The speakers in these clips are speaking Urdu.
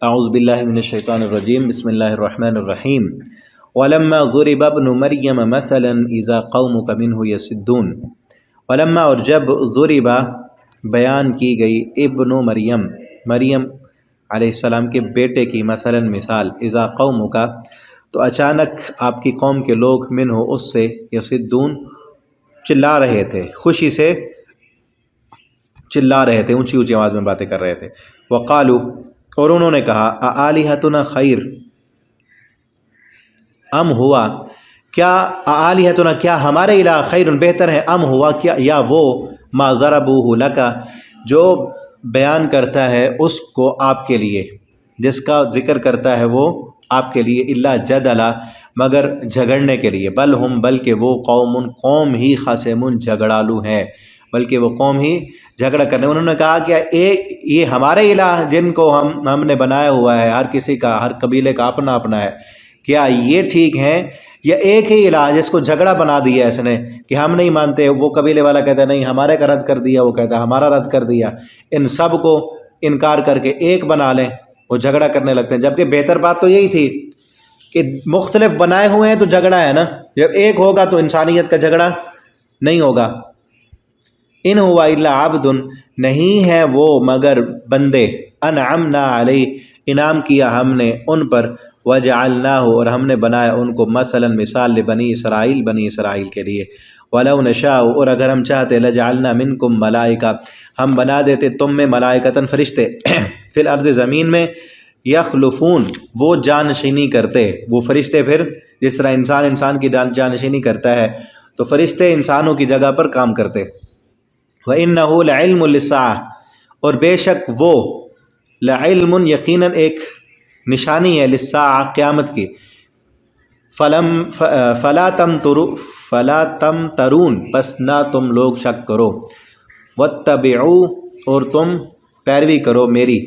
اعوذ باللہ من الشیطان الرجیم بسم اللہ الرحمن الرحیم ولما ضرب ابن مریم مثلا اذا قومک منہ یصدون ولما اور جب ضرب بیان کی گئی ابن مریم مریم علیہ السلام کے بیٹے کی مثلا مثال اذا قومک تو اچانک آپ کی قوم کے لوگ منہ اس سے یصدون چلا رہے تھے، خوشی سے چلا رہے تھے، اونچی اونچی آواز میں باتیں کر رہے تھے۔ وقالو اور انہوں نے کہا آلہتنا خیر ام ہوا کیا آلہتنا کیا ہمارے الہ خیر بہتر ہے ام ہوا کیا یا وہ ما ضربوہ لکا جو بیان کرتا ہے اس کو آپ کے لیے، جس کا ذکر کرتا ہے وہ آپ کے لیے، الا جدلا مگر جھگڑنے کے لیے، بل ہم بلکہ وہ قوم ہی خاصمون جھگڑالو ہیں، بلکہ وہ قوم ہی جھگڑا کرنے۔ انہوں نے کہا کہ یہ ہمارے الہ جن کو ہم نے بنایا ہوا ہے، ہر کسی کا ہر قبیلے کا اپنا اپنا ہے، کیا یہ ٹھیک ہے یا ایک ہی الہ جس کو جھگڑا بنا دیا اس نے کہ ہم نہیں مانتے، وہ قبیلے والا کہتا ہے نہیں ہمارے کا رد کر دیا، وہ کہتا ہے ہمارا رد کر دیا، ان سب کو انکار کر کے ایک بنا لیں، وہ جھگڑا کرنے لگتے ہیں۔ جبکہ بہتر بات تو یہی تھی کہ مختلف بنائے ہوئے ہیں تو جھگڑا ہے نا، جب ایک ہوگا تو انسانیت کا جھگڑا نہیں ہوگا۔ ان ہوا الا عبد نہیں ہے وہ مگر بندے، انعمنا علیہ انعام کیا ہم نے ان پر، وجعلناہ اور ہم نے بنایا ان کو مثلا مثال لبنی اسرائیل بنی اسرائیل کے لیے، ولو نشاء اور اگر ہم چاہتے لجعلنا منکم ملائکہ ہم بنا دیتے تم میں ملائکتاً فرشتے فی الارض زمین میں، یخلفون وہ جانشینی کرتے، وہ فرشتے پھر جس طرح انسان کی جانشینی کرتا ہے تو فرشتے انسانوں کی جگہ پر کام کرتے۔ وَإِنَّهُ لَعِلْمٌ لِلسَّاعَةِ اور بے شک وہ لعلم یقیناً ایک نشانی ہے للساعہ قیامت کی، فلا تمترون پس نہ تم لوگ شک کرو، واتبعوا اور تم پیروی کرو میری،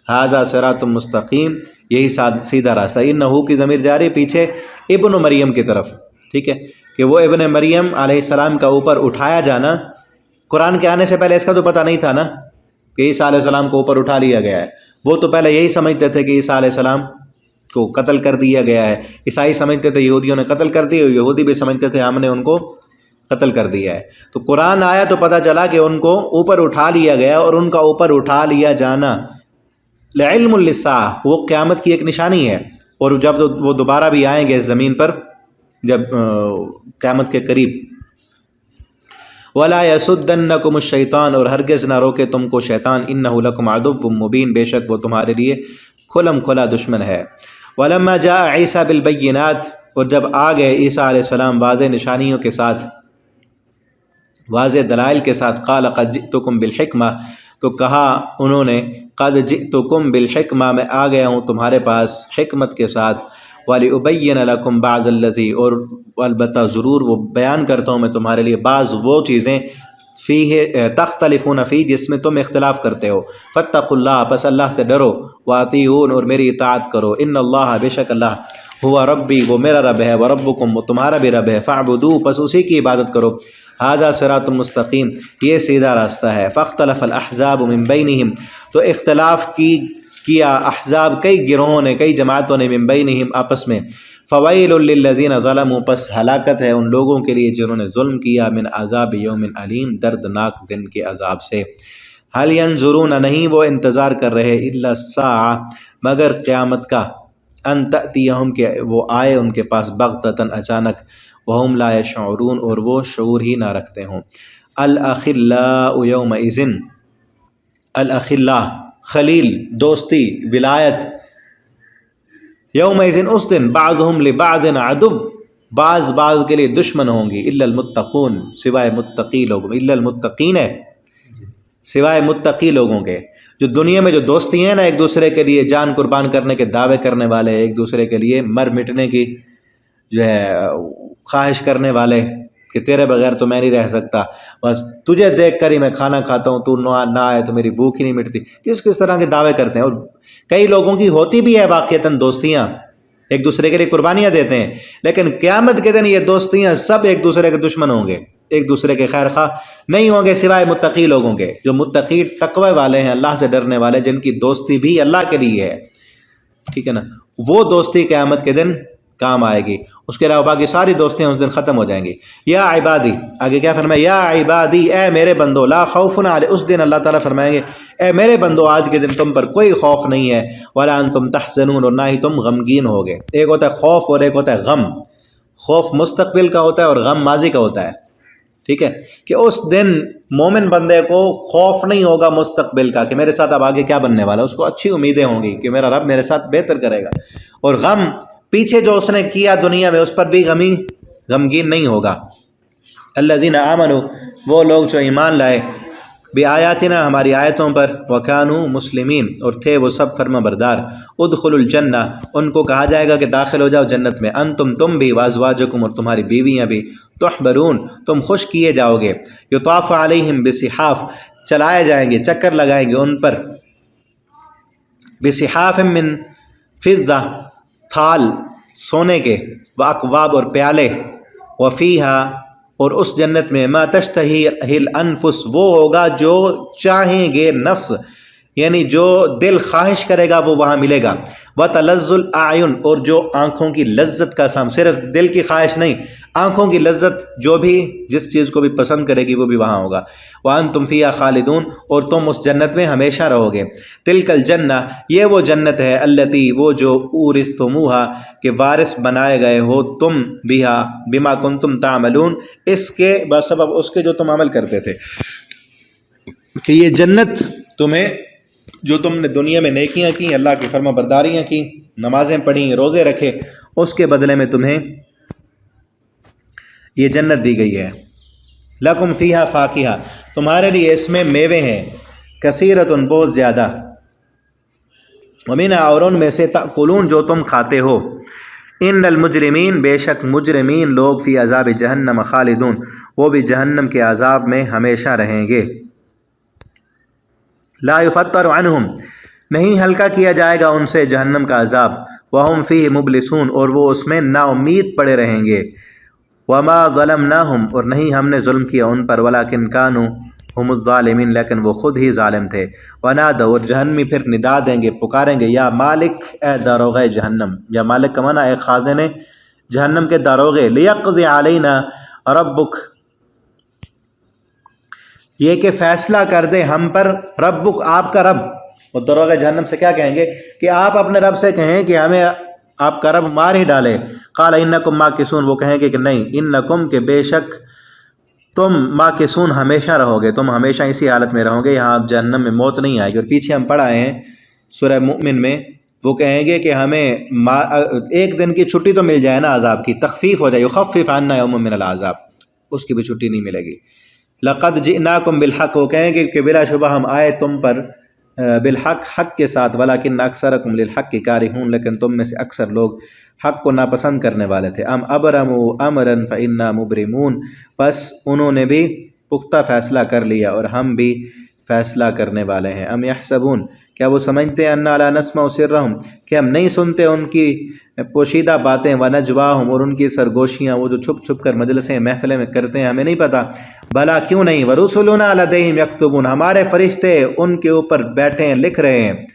ھذا صراط مستقیم یہی سیدھا راستہ۔ انہو کی ضمیر جاری پیچھے ابن مریم کی طرف، ٹھیک ہے کہ وہ ابن مریم علیہ السلام کا اوپر اٹھایا جانا قرآن کے آنے سے پہلے اس کا تو پتہ نہیں تھا نا کہ عیسیٰ علیہ السلام کو اوپر اٹھا لیا گیا ہے، وہ تو پہلے یہی سمجھتے تھے کہ عیسیٰ علیہ السلام کو قتل کر دیا گیا ہے، عیسائی سمجھتے تھے یہودیوں نے قتل کر دیا، یہودی بھی سمجھتے تھے ہم نے ان کو قتل کر دیا ہے۔ تو قرآن آیا تو پتہ چلا کہ ان کو اوپر اٹھا لیا گیا، اور ان کا اوپر اٹھا لیا جانا لعلم للساعہ وہ قیامت کی ایک نشانی ہے، اور جب وہ دوبارہ بھی آئیں گے اس زمین پر جب قیامت کے قریب۔ وَلَا يَسُدَّنَّكُمُ الشَّيْطَانُ اور ہرگز نہ روکے تم کو شیطان، إِنَّهُ لَكُمْ عَدُوٌّ مُّبِينٌ بے شک وہ تمہارے لیے کھلم کھلا دشمن ہے۔ وَلَمَّا جَاءَ عِيسَىٰ بِالْبَيِّنَاتِ اور جب آ گئے عیسیٰ علیہ السلام واضح نشانیوں کے ساتھ، واضح دلائل کے ساتھ، قَالَ قَدْ جِئْتُكُمْ بِالْحِكْمَةِ تو کہا انہوں نے قَدْ جِئْتُكُمْ بِالْحِكْمَةِ میں آ گیا ہوں تمہارے پاس حکمت کے ساتھ، وَلِأُبَيِّنَ لَكُمْ بَعْضَ الَّذِي اور البتہ ضرور وہ بیان کرتا ہوں میں تمہارے لیے بعض وہ چیزیں فیہ تختلفون فی جس میں تم اختلاف کرتے ہو، فاتقوا اللہ پس اللہ سے ڈرو، واطیعون اور میری اطاعت کرو، ان اللہ بے شک اللہ ہوا ربی وہ میرا رب ہے، وربکم وہ تمہارا بھی رب ہے، فاعبدوہ پس اسی کی عبادت کرو، ھذا صراط مستقیم یہ سیدھا راستہ ہے۔ فاختلف الاحزاب من بینہم تو اختلاف کیا احزاب کئی گروہوں نے کئی جماعتوں نے من بینہم آپس میں، فویل للذین ظلموا پس ہلاکت ہے ان لوگوں کے لیے جنہوں نے ظلم کیا، من عذاب یوم علیم دردناک دن کے عذاب سے۔ هل ینظرون نہیں وہ انتظار کر رہے الا الساعہ مگر قیامت کا، ان تأتیہم کہ وہ آئے ان کے پاس بغتۃ اچانک، وہم لا یشعرون اور وہ شعور ہی نہ رکھتے ہوں۔ الاخلاء یومئذ الاخلاء خلیل دوستی ولایت، یومئذ اس دن، بعضهم لبعض عدو بعض کے لیے دشمن ہوں گی، الا المتقون سوائے متقی لوگوں، الا المتقین ہے سوائے متقی لوگوں کے۔ جو دنیا میں جو دوستی ہیں نا ایک دوسرے کے لیے جان قربان کرنے کے دعوے کرنے والے، ایک دوسرے کے لیے مر مٹنے کی جو ہے خواہش کرنے والے کہ تیرے بغیر تو میں نہیں رہ سکتا، بس تجھے دیکھ کر ہی میں کھانا کھاتا ہوں، تو نہ آئے تو میری بھوک ہی نہیں مٹتی، کس طرح کے دعوے کرتے ہیں۔ اور کئی لوگوں کی ہوتی بھی ہے واقعتاً دوستیاں، ایک دوسرے کے لیے قربانیاں دیتے ہیں، لیکن قیامت کے دن یہ دوستیاں سب ایک دوسرے کے دشمن ہوں گے، ایک دوسرے کے خیر خواہ نہیں ہوں گے سوائے متقی لوگوں کے، جو متقی تقوی والے ہیں، اللہ سے ڈرنے والے، جن کی دوستی بھی اللہ کے لیے ہے، ٹھیک ہے نا، وہ دوستی قیامت کے دن کام آئے گی، اس کے علاوہ باقی ساری دوستیاں اس دن ختم ہو جائیں گی۔ یا عبادی، آگے کیا فرمایا، یا عبادی، اے میرے بندو، لا خوف علیکم، اس دن اللہ تعالیٰ فرمائیں گے اے میرے بندو آج کے دن تم پر کوئی خوف نہیں ہے، ولا انتم تحزنون، اور نہ ہی تم غمگین ہوگے۔ ایک ہوتا ہے خوف اور ایک ہوتا ہے غم، خوف مستقبل کا ہوتا ہے اور غم ماضی کا ہوتا ہے، ٹھیک ہے، کہ اس دن مومن بندے کو خوف نہیں ہوگا مستقبل کا کہ میرے ساتھ اب آگے کیا بننے والا، اس کو اچھی امیدیں ہوں گی کہ میرا رب میرے ساتھ بہتر کرے گا، اور غم پیچھے جو اس نے کیا دنیا میں اس پر بھی غمگین نہیں ہوگا۔ الذین آمنوا، وہ لوگ جو ایمان لائے، بآیاتنا، ہماری آیتوں پر، وکانوا مسلمین، اور تھے وہ سب فرما بردار۔ ادخلوا الجنہ، ان کو کہا جائے گا کہ داخل ہو جاؤ جنت میں، انتم، تم بھی، وازواجکم، اور تمہاری بیویاں بھی، تحبرون، تم خوش کیے جاؤ گے، یطاف علیہم بصحاف، چلائے جائیں گے، چکر لگائیں گے ان پر، بصحاف من فضہ، تھال سونے کے، واکواب، اور پیالے، وفیہا، اور اس جنت میں، ما تشتہی الانفس، وہ ہوگا جو چاہیں گے نفس، یعنی جو دل خواہش کرے گا وہ وہاں ملے گا، وتلذ الاعین، اور جو آنکھوں کی لذت کا سام، صرف دل کی خواہش نہیں، آنکھوں کی لذت، جو بھی جس چیز کو بھی پسند کرے گی وہ بھی وہاں ہوگا، وانتم فیہا خالدون، اور تم اس جنت میں ہمیشہ رہو گے۔ تلک الجنہ، یہ وہ جنت ہے، التی، وہ جو، اورثتموہا، کہ وارث بنائے گئے ہو تم، بہا، بما کنتم تعملون، اس کے بسبب اس کے جو تم عمل کرتے تھے، کہ یہ جنت تمہیں، جو تم نے دنیا میں نیکیاں کی، اللہ کی فرما برداریاں کی، نمازیں پڑھیں، روزے رکھے، اس کے بدلے میں تمہیں یہ جنت دی گئی ہے۔ لکم فیہا فاکہہ، تمہارے لیے اس میں میوے ہیں، کثیرۃ، بہت زیادہ، ومنہا، اور ان میں سے، تأکلون، جو تم کھاتے ہو۔ ان المجرمین، بے شک مجرمین لوگ، فی عذاب جہنم خالدون، وہ بھی جہنم کے عذاب میں ہمیشہ رہیں گے۔ لا یفتر عنہم، نہیں ہلکا کیا جائے گا ان سے جہنم کا عذاب، وہم فیہ مبلسون، اور وہ اس میں نا امید پڑے رہیں گے۔ وما ظلمناہم، اور نہیں ہم نے ظلم کیا ان پر، ولکن کانوا ہم الظالمین، لیکن وہ خود ہی ظالم تھے۔ ونادوا، اور جہنمی پھر ندا دیں گے، پکاریں گے، یا مالک، اے داروغہ جہنم، یا مالک کا معنی اے خازن جہنم کے داروغے، لیقضی علینا ربک، یہ کہ فیصلہ کر دے ہم پر، ربک، آپ کا رب۔ وہ داروغہ جہنم سے کیا کہیں گے کہ آپ اپنے رب سے کہیں کہ ہمیں آپ کا رب مار ہی ڈالے۔ قال انکم ماکثون، وہ کہیں گے کہ نہیں، انکم، کہ بے شک تم، ماکثون، ہمیشہ رہو گے، تم ہمیشہ اسی حالت میں رہو گے، یہاں آپ جہنم میں موت نہیں آئے گی۔ اور پیچھے ہم پڑھ آئے ہیں سورہ مؤمن میں، وہ کہیں گے کہ ہمیں ایک دن کی چھٹی تو مل جائے نا عذاب کی، تخفیف ہو جائے، یخفف عنا یوم من العذاب، اس کی بھی چھٹی نہیں ملے گی۔ لقد جئناکم بالحق، وہ کہیں گے کہ بلا شبہ ہم آئے تم پر بالحق، حق کے ساتھ، ولکن اکثرکم للحق کارہون، لیکن تم میں سے اکثر لوگ حق کو ناپسند کرنے والے تھے۔ ام ابرموا امرا فانا مبرمون، بس انہوں نے بھی پختہ فیصلہ کر لیا اور ہم بھی فیصلہ کرنے والے ہیں۔ ام یحسبون، کیا وہ سمجھتے ہیں، انا لا نسمع سرہم، کہ ہم نہیں سنتے ان کی پوشیدہ باتیں، ونجواہم، اور ان کی سرگوشیاں، وہ جو چھپ چھپ کر مجلسیں محفلیں میں کرتے ہیں، ہمیں نہیں پتہ۔ بھلا کیوں نہیں، ورسلنا لدیہم یکتبون، ہمارے فرشتے ان کے اوپر بیٹھے ہیں، لکھ رہے ہیں۔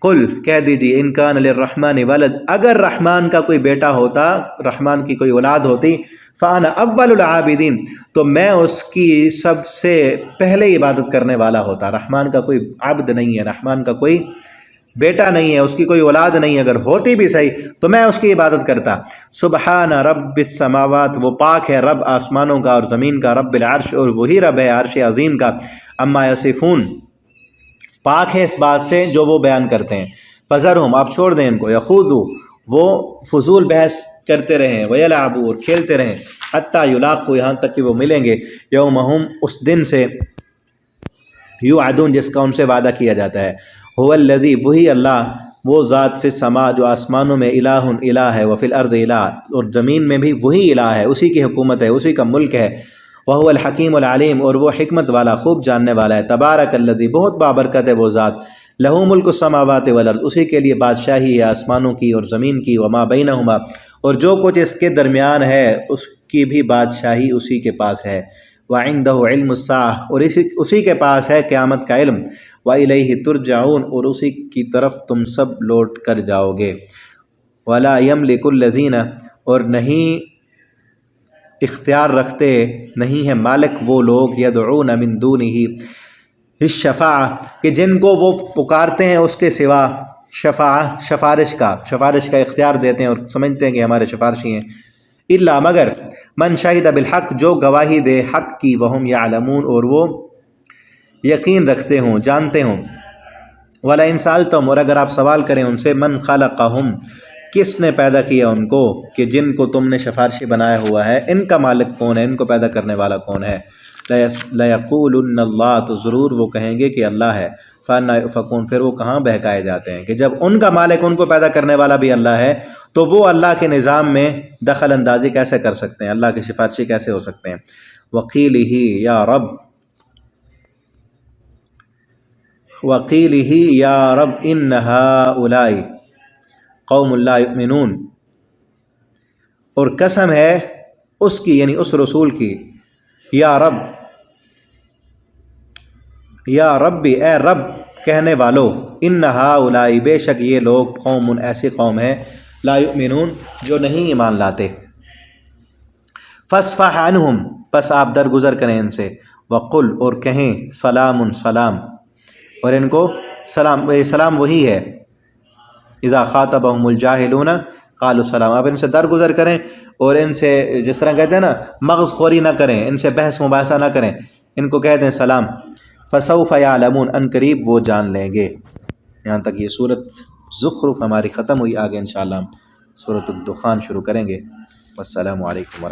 قل، کہہ دیجیے، ان کان للرحمن ولد، اگر رحمان کا کوئی بیٹا ہوتا، رحمان کی کوئی اولاد ہوتی، فانا اول العابدین، تو میں اس کی سب سے پہلے عبادت کرنے والا ہوتا۔ رحمان کا کوئی عبد نہیں ہے، رحمان کا کوئی بیٹا نہیں ہے، اس کی کوئی اولاد نہیں ہے، اگر ہوتی بھی صحیح تو میں اس کی عبادت کرتا۔ سبحان رب السماوات، وہ پاک ہے رب آسمانوں کا اور زمین کا، رب العرش، اور وہی رب ہے عرش عظیم کا، اما یصفون، پاک ہے اس بات سے جو وہ بیان کرتے ہیں۔ فذرہم، آپ چھوڑ دیں ان کو، یخوضوا، وہ فضول بحث کرتے رہیں، ویلعبوا، اور کھیلتے رہیں، حتی یلاقوا، یہاں تک کہ وہ ملیں گے، یومہم، اس دن سے، یوعدون، جس کا ان سے وعدہ کیا جاتا ہے۔ هو الذی، وہی اللہ، وہ ذات، فی السماء، جو آسمانوں میں، الہ، الہ ہے، وفی الارض الہ، اور زمین میں بھی وہی الہ ہے، اسی کی حکومت ہے، اسی کا ملک ہے۔ وہو الحکیم العلیم، اور وہ حکمت والا، خوب جاننے والا ہے۔ تبارک الذی، بہت بابرکت ہے وہ ذات، لہ ملک السماوات والارض، اسی کے لیے بادشاہی ہے آسمانوں کی اور زمین کی، وما بینہما، اور جو کچھ اس کے درمیان ہے اس کی بھی بادشاہی اسی کے پاس ہے۔ وعنده علم الساعة، اور اسی کے پاس ہے قیامت کا علم، وإلیہ ترجعون، اور اسی کی طرف تم سب لوٹ کر جاؤ گے، ولا یملک الذین، اور نہیں اختیار رکھتے، نہیں ہے مالک وہ لوگ، یدعون من دونہ الشفاعہ، کہ جن کو وہ پکارتے ہیں اس کے سوا، سفارش کا اختیار دیتے ہیں اور سمجھتے ہیں کہ ہمارے سفارشی ہیں، الا مگر من شہد بالحق، جو گواہی دے حق کی، وہم یعلمون، اور وہ یقین رکھتے ہوں، جانتے ہوں، وَلَئِن سَأَلْتَهُمْ، اور اگر آپ سوال کریں ان سے، من خلقہم، کس نے پیدا کیا ان کو، کہ جن کو تم نے سفارشی بنایا ہوا ہے، ان کا مالک کون ہے، ان کو پیدا کرنے والا کون ہے، لَيَقُولُنَّ اللَّهُ، تو ضرور وہ کہیں گے کہ اللہ ہے، فَأَنَّىٰ يُؤْفَكُونَ، پھر وہ کہاں بہکائے جاتے ہیں، کہ جب ان کا مالک، ان کو پیدا کرنے والا بھی اللہ ہے، تو وہ اللہ کے نظام میں دخل اندازی کیسے کر سکتے ہیں، اللہ کے سفارشی کیسے ہو سکتے ہیں۔ وَقِيلِهِ يَا رَبِّ، وَقِيلِهِ يَا رَبِّ إِنَّ هَٰؤُلَاءِ قَوْمٌ لَا يُؤْمِنُونَ، اور قسم ہے اس کی، یعنی اس رسول کی، یا رب، یا ربی، اے رب کہنے والو، ان ہؤلاء، بے شک یہ لوگ، قوم، ایسی قوم ہے، لا یؤمنون، جو نہیں ایمان لاتے، فاصفح عنہم، پس آپ درگزر کریں ان سے، وقل، اور کہیں، سلام، سلام، اور ان کو سلام وہی ہے، اذا خاطبہم الجاہلون قالوا سلام، آپ ان سے درگزر کریں اور ان سے، جس طرح کہتے ہیں نا، مغز خوری نہ کریں، ان سے بحث مباحثہ نہ کریں، ان کو کہہ دیں سلام، فسوف یعلمون، ان قریب وہ جان لیں گے۔ یہاں تک یہ سورۃ زخرف ہماری ختم ہوئی، آگے انشاءاللہ ہم سورۃ الدخان شروع کریں گے۔ والسلام علیکم ورحمۃ اللہ۔